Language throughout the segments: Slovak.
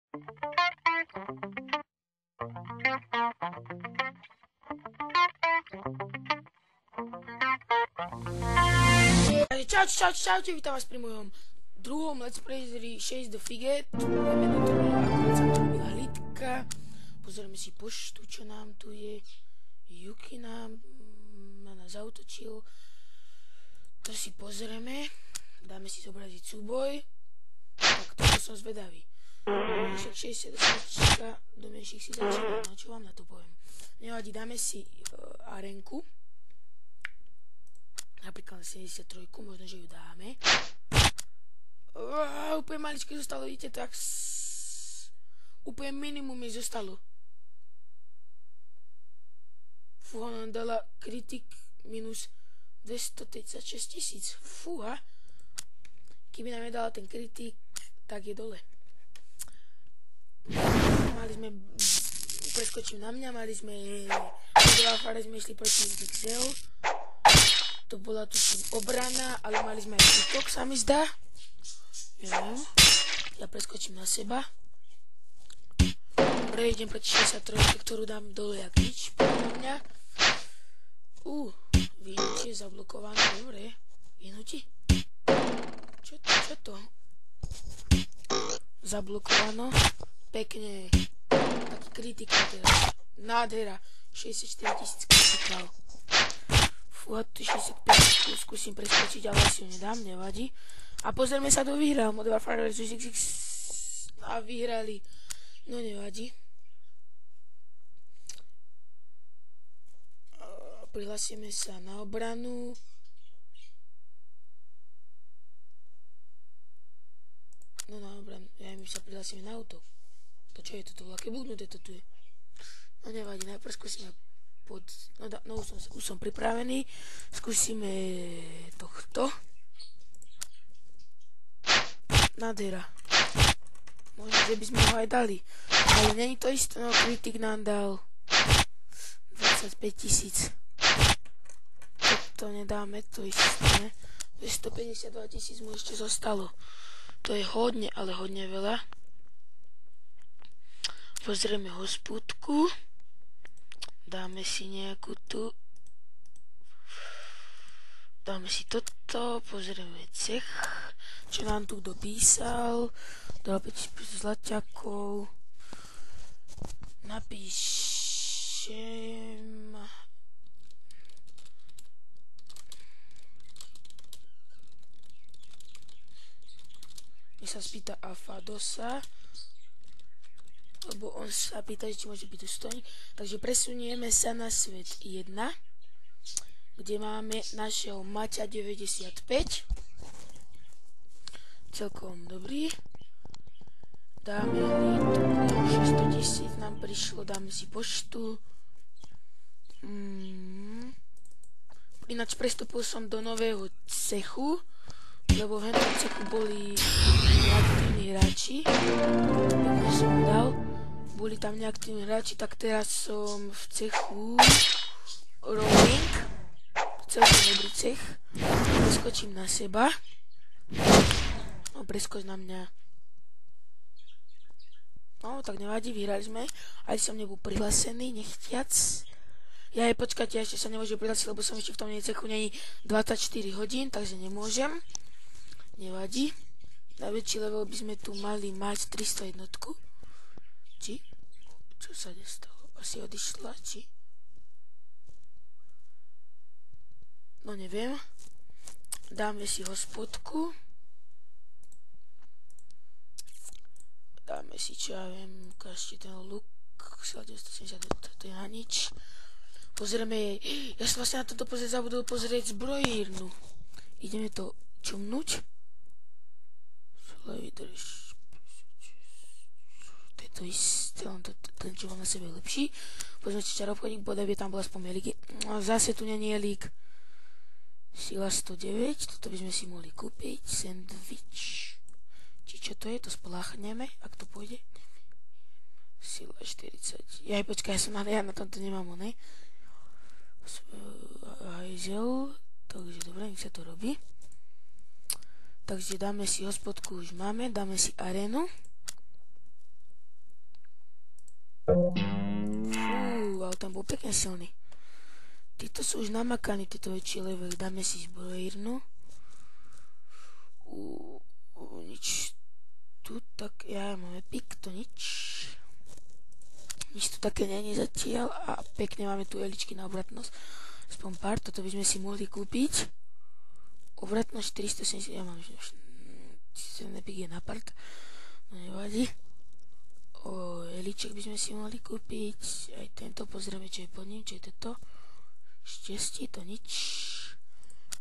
Čaute, vítam vás pri mojom druhom Let's Play Chase the Figget. Budeme do toho, ako sa to robila hlídka. Pozrieme si poštu, čo nám tu je. Yuki nás zautočil. To si pozrieme. Dáme si zobraziť súboj. Tak toto som zvedavý. Však 68 do menších si začína. No čo vám na to poviem. Nevadí, dáme si arenku. Napríklad 73, možno, že ju dáme. Úplne maličké zostalo, vidíte, tak úplne minimum mi zostalo. Fúha, nám dala kritik minus 236 000. Fúha. Keby nám nedala ten kritik, tak je dole. Mali sme, preskočím na mňa, mali sme, sme išli proti XL. To bola tu obrana, ale mali sme aj útok, sa mi zdá. Neviem. Ja preskočím na seba. Dobre, idem proti 63, ktorú dám dole jak nič. Podľa mňa. Vyhnutie zablokované. Dobre. Vyhnutie. Čo to? Zablokovano. Pekne. Taký kritikál teraz. Nádhera. 64 000 kritikál. Fúha, 65, skúsim preskočiť, ale asi ho nedám, nevadí. A pozrieme sa, kto vyhral. Modern Warfare vs. XX a vyhrali. No nevadí. Prihlasíme sa na obranu. No na obranu. Ja my sa prihlasíme na útok. To čo je toto? Aké budnuté to tu je? No nevadí, najprv skúsime už som pripravený. Skúsime tohto. Nádhera. Možno, že by sme ho aj dali. Ale není to isté, no kritik nám dal 25 000. To nedáme, to isté. 252 000 mu ešte zostalo. To je hodne, ale hodne veľa. Pozrieme hospodku. Dáme si nejakú tu. Dáme si toto. Pozrieme cech. Čo nám tu kto písal. Dala 5 zlaťakov. Napíšem. Mi sa spýta Afadosa. Lebo on sa pýta, či môže byť dostojný. Takže presunieme sa na svet 1, kde máme našeho Maťa 95. Celkom dobrý. Dáme hlídku, 600 000 nám prišlo, dáme si poštu. Ináč prestúpil som do nového cechu, lebo v hentom cechu boli neaktívni hráči. Pekne som dal. Boli tam neaktívni hráči, tak teraz som v cechu Rolling. Celkom dobrý cech. Preskočím na seba. No, preskoč na mňa. No, tak nevadí, vyhrali sme. Aj som nebol prihlásený, nechtiac. Ja aj počkať, ja ešte sa nemôžem prihlásiť, lebo som ešte v tom cechu není 24 hodín, takže nemôžem. Nevadí. Na väčší level by sme tu mali mať 301. Či? Čo sa nestalo? Asi odišla, či? No neviem. Dáme si hospodku. Dáme si, čo ja viem, ukážte ten look. 970, to je na nič. Pozrieme jej. Ja som vlastne na toto zabudol pozrieť zbrojírnu. Ideme to čumnúť. Vydrž. To je to isté, ten čo mám na sebe lepší. Pozrieme si čarovchodník, bodaj tam bola aspoň líky. Zase tu nie je lík. Sila 109, toto by sme si mohli kúpiť. Sandwich. Či čo to je, to spláchneme, ak to pôjde. Sila 40. Ja počkaj, ja na tomto nemám onej. Hajzel. Takže dobre, nech sa to robí. Takže dáme si hospodku, už máme, dáme si arenu. Fú, ale tam bol pekne silný. Títo sú už namakaní, títo väčšie levely. Dáme si zbrojírnu. Nič tu, tak ja máme pik, to nič. Nič tu také není zatiaľ a pekne máme tu eličky na obratnosť. Aspoň pár, toto by sme si mohli kúpiť. Obratnosť 470, ja mám pik je na part, no nevadí. Eliček by sme si mohli kúpiť, aj tento, pozrieme čo je pod ním, čo je toto. Šťastie, to nič.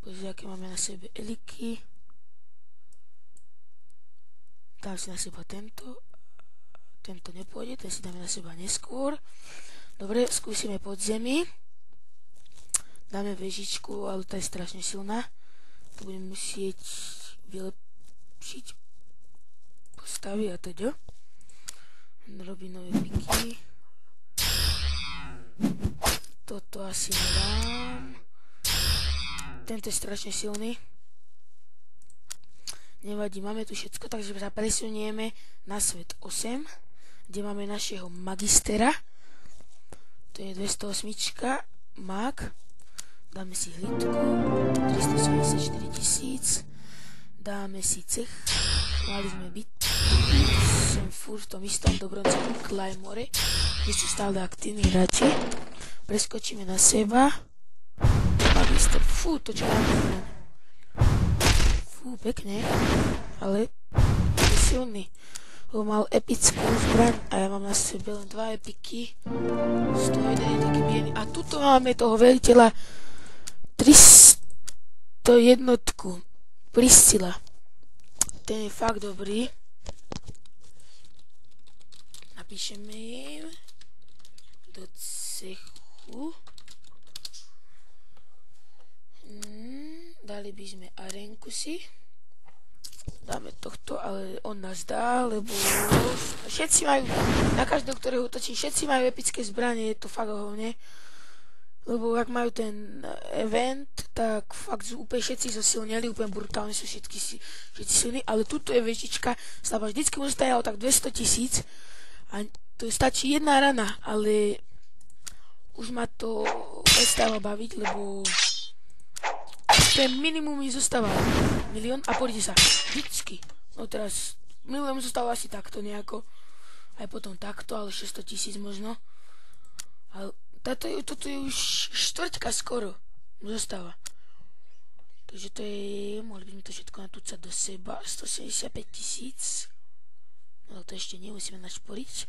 Pozrieme, aké máme na sebe eliky. Dám si na seba tento. Tento nepôjde, ten si dáme na seba neskôr. Dobre, skúsime podzemí. Dáme vežičku, ale tá je strašne silná. To budem musieť vylepšiť postavy a teda. Robí nové piky. Toto asi nedám. Tento je strašne silný. Nevadí, máme tu všetko, takže sa presunieme na svet 8, kde máme našeho magistera. To je 208, mag. Dáme si hlitku, 374 000. Dáme si cech. Mali sme byť. Som furt v tom istom dobroncom Claymore, kde sú stále aktívni hráči. Preskočíme na seba. Magister, fú, to čo máme. Fú, pekne, ale je silný. Lebo mal epickú zbraň a ja mám na sebe len 2 epiky. 101 je taký biedný. A tuto máme toho veliteľa 301. Priscila. Ten je fakt dobrý. Napíšeme im do cechu. Dali by sme arenku si. Dáme tohto, ale on nás dá, lebo všetci majú, na každého, ktorého útočí, všetci majú epické zbranie, je to fakt ohovne. Lebo ak majú ten event, tak fakt úplne všetci zosilnili, úplne brutálne sú všetci silní, ale tuto je vežička, slabá vždycky mu stajalo tak 200 000 a to stačí jedna rana, ale už ma to prestáva baviť, lebo ten minimum mi zostáva 1 000 000 a podíte sa, vždycky, no teraz minulé mi zostáva asi takto nejako, aj potom takto, ale 600 000 možno, ale toto je už štvrťka skoro zostáva. Takže to je, mohli by sme to všetko natúcať do seba, 175 000, ale to ešte nemusíme našporiť,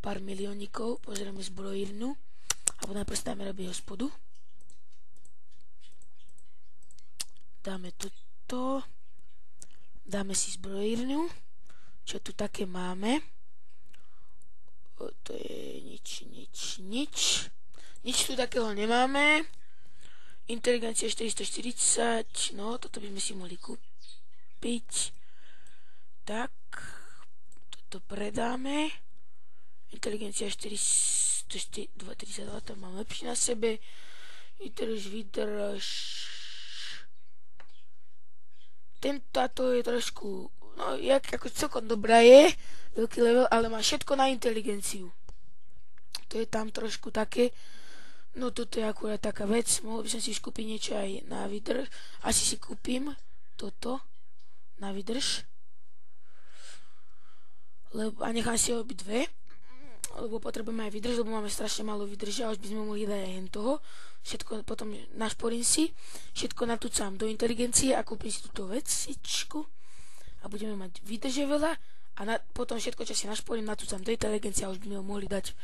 pár miliónikov, pozrieme zbrojírnu a potom najprv robiť hospodu. Dáme toto, dáme si zbrojírnu, čo tu také máme, to je nič tu takého nemáme. Inteligencia 440, no toto by sme si mohli kúpiť. Tak, toto predáme. Inteligencia 432, to mám lepšie na sebe. Vydrž. Táto je trošku, no ako celkom dobrá je, veľký level, ale má všetko na inteligenciu. To je tam trošku také. No toto je akurát taká vec, mohol by som si kúpiť niečo aj na výdrž. Asi si kúpim toto na výdrž. A nechám si obi dve, lebo potrebujeme aj výdrž, lebo máme strašne málo výdrže a už by sme mohli dať aj hen toho. Všetko potom našporím si, všetko natúcam do inteligencie a kúpim si túto vecičku a budeme mať výdrže veľa. A potom všetko, čo si našporím, natúcam do inteligencie a už by mi ho mohli dať.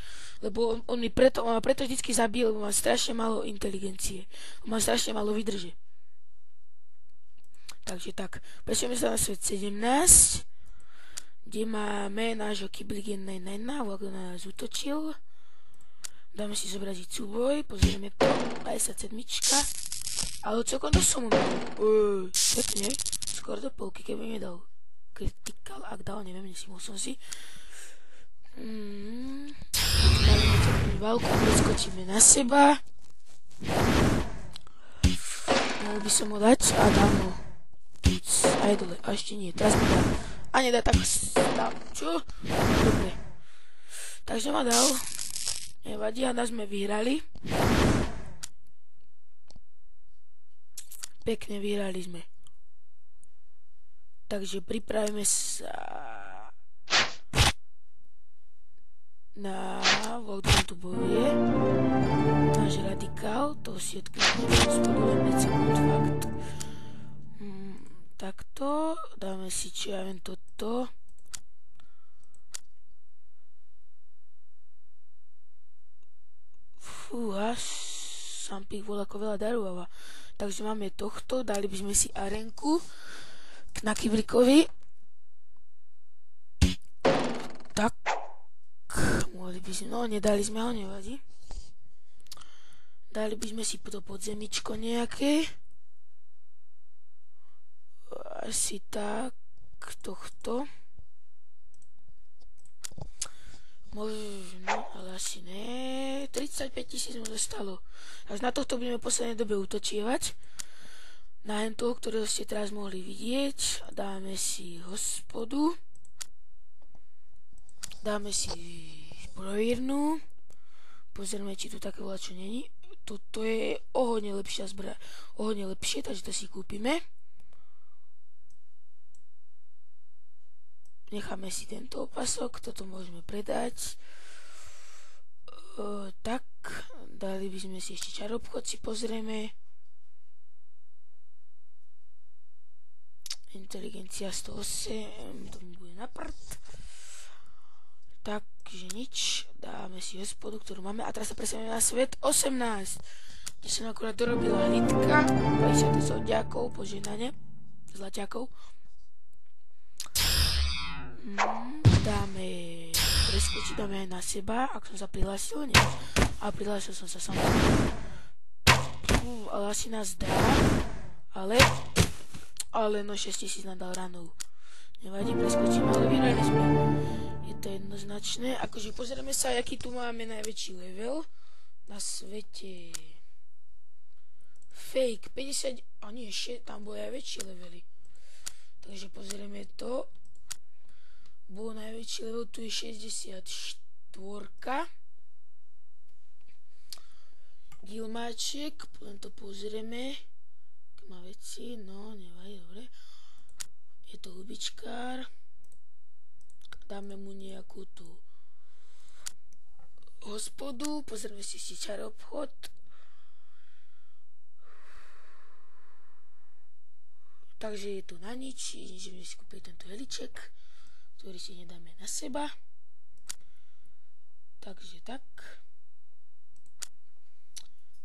Lebo on ma preto vždycky zabije, lebo mám strašne málo inteligencie. Mám strašne málo vydrže. Takže tak, presunieme sa na svet 17, kde máme nášho Kybligena Wagner na nás útočil. Dáme si zobraziť súboj, pozrieme to, 57, ale celkom to som umiel. Pekne, skoro do polky, keby mi dal kritikal, ak dal, neviem, nesimul som si. Válku, preskočíme na seba. Mohol by som ho dať a dám ho aj dole, a ešte nie, teraz mi dá. A nedá, tak dám, čo? Dobre. Tak Takže ma dal. Nevadí, a nás sme vyhrali. Pekne vyhrali sme. Takže pripravíme sa na Voltron tu bojuje. Náš radikál, to si odkrytíme spodujeme sekund fakt. Takto, dáme si čo ja viem toto. Fúha, Sampik bol ako veľa darúva. Takže máme tohto, dali by sme si arenku na Kybrikovi. Tak, mohli by sme, no nedali sme ho, nevadí. Dali by sme si to podzemičko nejaké. Asi tak, tohto. Možno, ale asi ne. 35 000 mu zostalo. Až na tohto budeme v poslednej dobe útočievať. Na toho, ktorého ste teraz mohli vidieť. Dáme si hospodu. Dáme si zbrojírnu. Pozrieme, či tu také voľačo není. Toto je o hodne lepšia zbroja. O hodne lepšie, takže to si kúpime. Necháme si tento opasok, toto môžeme predať. Tak, dali by sme si ešte čarobchod, si pozrieme. Inteligencia 108, to mi bude na prd. Takže nič, dáme si hospodu, ktorú máme. A teraz sa presunieme na svet 18, kde som akurát dorobila hlitka, 50 zodiakov, požehnanie, zlaťákov. Dáme preskočiť, dáme aj na seba, ak som sa prihlásil, nie. A prihlásil som sa samozrejme. Ale asi nás dá, ale no 6000 nám dal ranu. Nevadí, preskočíme, ale vyhrali sme. Je to jednoznačné. Akože pozrieme sa, aký tu máme najväčší level na svete. Fake 50, a nie, tam boli aj väčšie levely. Takže pozrieme to. Bol najväčší level, tu je 64. Gilmáček, len to pozrieme. Má veci, no nevadí, dobre. Je to hubičkár. Dáme mu nejakú tú hospodu, pozrieme si čarobchod. Takže je tu na nič, že mi si kúpiť tento heliček, ktorý si nedáme na seba. Takže tak.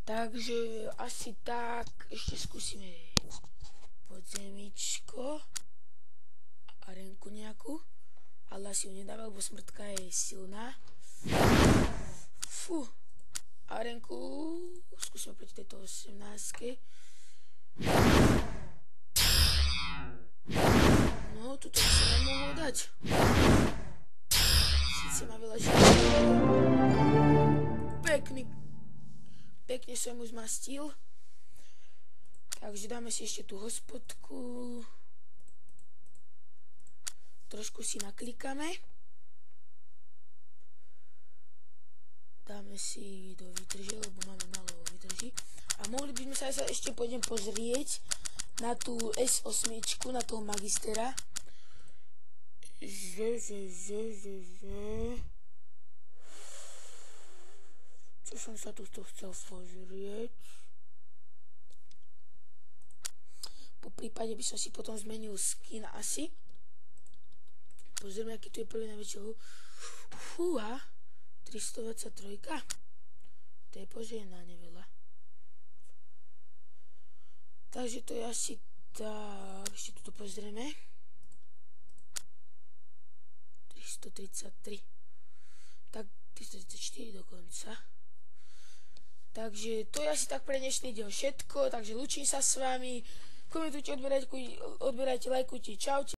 Takže asi tak, ešte skúsime podzemičko a arenku nejakú, ale asi ju nedáme, lebo smrtka je silná. Fú, arenku skúsime proti tejto 18-ke. No, tuto by sa nemohlo dať. Sice ma veľa pekne som ju zmastil. Takže dáme si ešte tú hospodku. Trošku si naklikame. Dáme si do výdrže, lebo máme málo výdrží. A mohli by sme sa ešte pôjdem pozrieť na tú S8, na toho magistera. Čo som sa tu chcel pozrieť? Po prípade by som si potom zmenil skin asi. Pozrieme, aký tu je prvý najväčší. Fúha, 323. To je požehnané veľa. Takže to je asi tak. Ešte tu pozrieme. 333. Tak 334 dokonca. Takže to je asi tak pre dnešný diel všetko. Takže lúčim sa s vami. Komentujte, odberajte, lajkujte. Čaute.